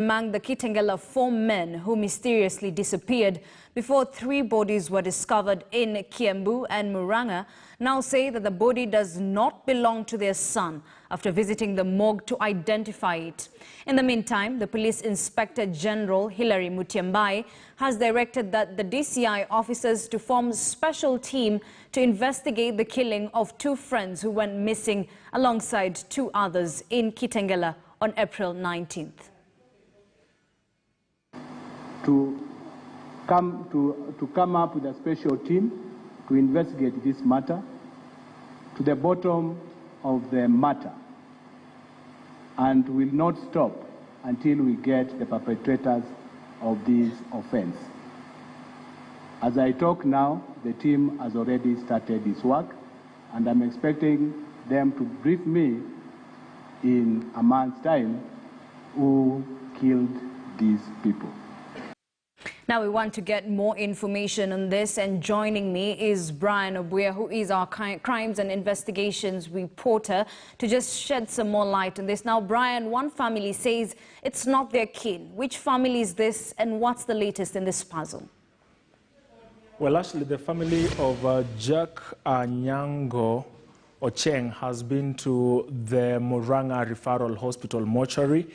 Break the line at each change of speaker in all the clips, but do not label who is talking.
Among the Kitengela, 4 men who mysteriously disappeared before 3 bodies were discovered in Kiambu and Murang'a now say that the body does not belong to their son after visiting the morgue to identify it. In the meantime, the Police Inspector General Hilary Mutyambai has directed that the DCI officers to form a special team to investigate the killing of 2 friends who went missing alongside 2 others in Kitengela on April 19th.
To come up with a special team to investigate this matter to the bottom of the matter, and will not stop until we get the perpetrators of this offense. As I talk now, the team has already started its work, and I'm expecting them to brief me in a month's time who killed these people.
Now we want to get more information on this, and joining me is Brian Obuya, who is our crimes and investigations reporter, to just shed some more light on this. Now, Brian, one family says it's not their kin. Which family is this, and what's the latest in this puzzle?
Well, actually, the family of Jack Anyango Ocheng has been to the Murang'a Referral Hospital mortuary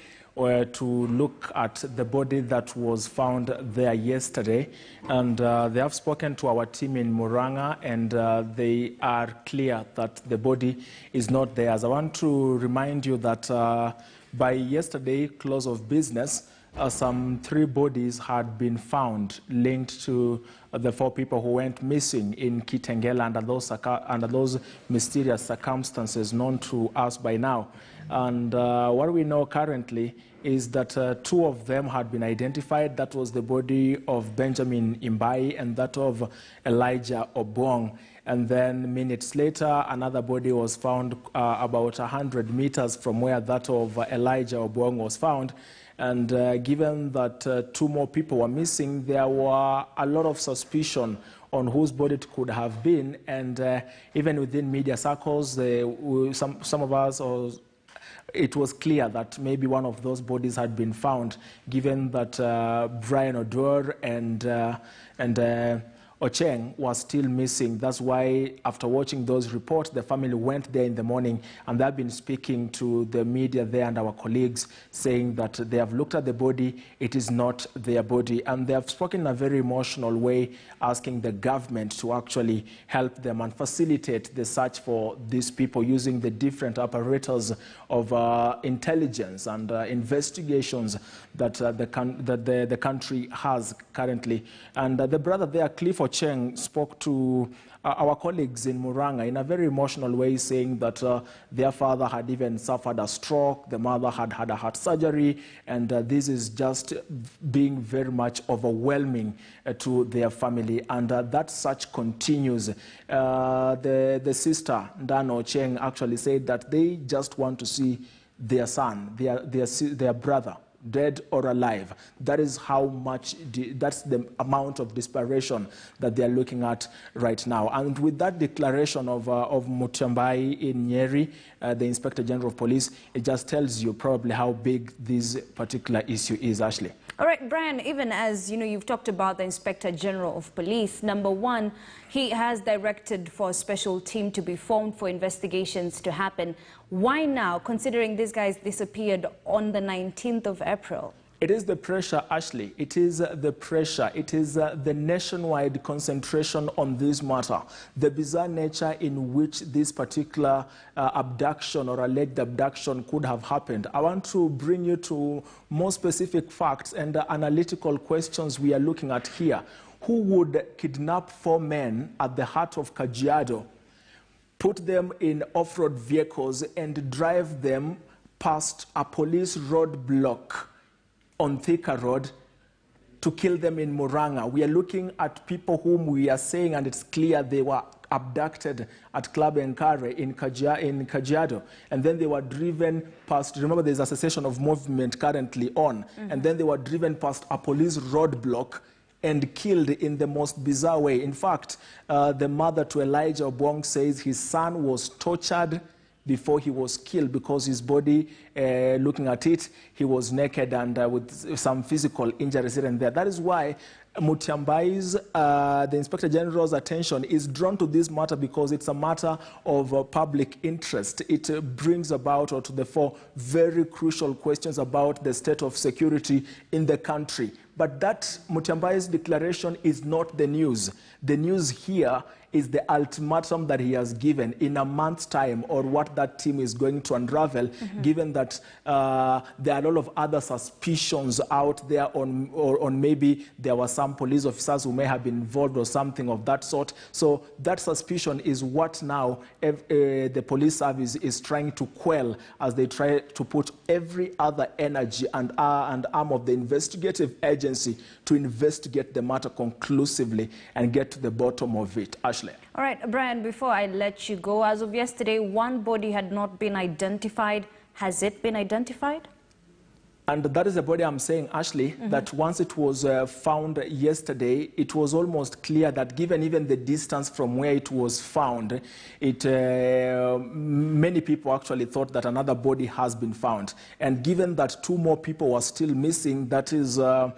to look at the body that was found there yesterday. And they have spoken to our team in Murang'a, and they are clear that the body is not theirs. I want to remind you that by yesterday, close of business, some 3 bodies had been found linked to the 4 people who went missing in Kitengela under those mysterious circumstances known to us by now. And what we know currently is that 2 of them had been identified. That was the body of Benjamin Imbai and that of Elijah Obong. And then minutes later, another body was found about 100 meters from where that of Elijah Obong was found. And given that 2 more people were missing, there were a lot of suspicion on whose body it could have been. And even within media circles, some of us, it was clear that maybe one of those bodies had been found, given that Brian Odor and Ocheng was still missing. That's why, after watching those reports, the family went there in the morning, and they've been speaking to the media there and our colleagues, saying that they have looked at the body, it is not their body. And they have spoken in a very emotional way, asking the government to actually help them and facilitate the search for these people using the different apparatus of intelligence and investigations that the country has currently. And the brother there, Cliff Ocheng, spoke to our colleagues in Murang'a in a very emotional way, saying that their father had even suffered a stroke, the mother had had a heart surgery, and this is just being very much overwhelming to their family. And that search continues. The sister, Ndano Ocheng, actually said that they just want to see their son, their brother, dead or alive. That is how much, that's the amount of desperation that they are looking at right now. And with that declaration of Mutyambai in Nyeri, the Inspector General of Police, it just tells you probably how big this particular issue is, Ashley.
All right, Brian, even as you know, you've talked about the Inspector General of Police. Number one, he has directed for a special team to be formed for investigations to happen. Why now, considering these guys disappeared on the 19th of April?
It is the pressure, Ashley. It is the pressure. It is the nationwide concentration on this matter. The bizarre nature in which this particular abduction or alleged abduction could have happened. I want to bring you to more specific facts and analytical questions we are looking at here. Who would kidnap 4 men at the heart of Kajiado, put them in off-road vehicles and drive them past a police roadblock on Thika Road to kill them in Murang'a? We are looking at people whom we are saying, and it's clear they were abducted at Club Enkare in Kajiado, and then they were driven past, remember there's a cessation of movement currently on, and then they were driven past a police roadblock and killed in the most bizarre way. In fact, the mother to Elijah Obong says his son was tortured before he was killed, because his body, looking at it, he was naked and with some physical injuries here and there. That is why Mutyambai's, the Inspector General's attention is drawn to this matter, because it's a matter of public interest. It brings about, or to the fore, very crucial questions about the state of security in the country. But that Mutyambai's declaration is not the news. The news here is the ultimatum that he has given in a month's time, or what that team is going to unravel, given that there are a lot of other suspicions out there on maybe there were some police officers who may have been involved or something of that sort. So that suspicion is what now the police service is trying to quell, as they try to put every other energy and arm of the investigative agency to investigate the matter conclusively and get to the bottom of it. Ashley.
All right, Brian, before I let you go, as of yesterday, one body had not been identified. Has it been identified?
And that is the body I'm saying, Ashley, that once it was found yesterday, it was almost clear that given even the distance from where it was found, many people actually thought that another body has been found. And given that two more people were still missing, that is Jack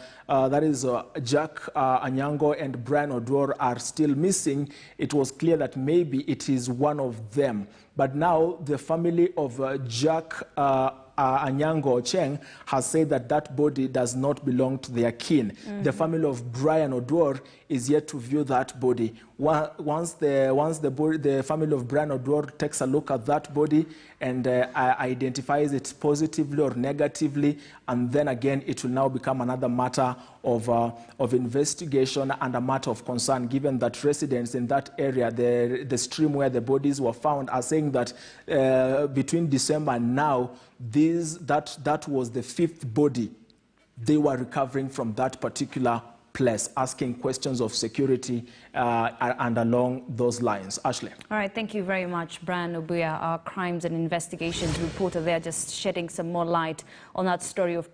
Anyango and Brian Odwor are still missing, it was clear that maybe it is one of them. But now the family of Jack Anyango Ocheng has said that that body does not belong to their kin. The family of Brian Odwor is yet to view that body. Once the family of Brian Odwor takes a look at that body and identifies it positively or negatively, and then again it will now become another matter of investigation and a matter of concern, given that residents in that area, the stream where the bodies were found, are saying that between December and now, that was the fifth body they were recovering from that particular place, asking questions of security and along those lines. Ashley.
All right, thank you very much, Brian Obuya, our crimes and investigations reporter there, just shedding some more light on that story of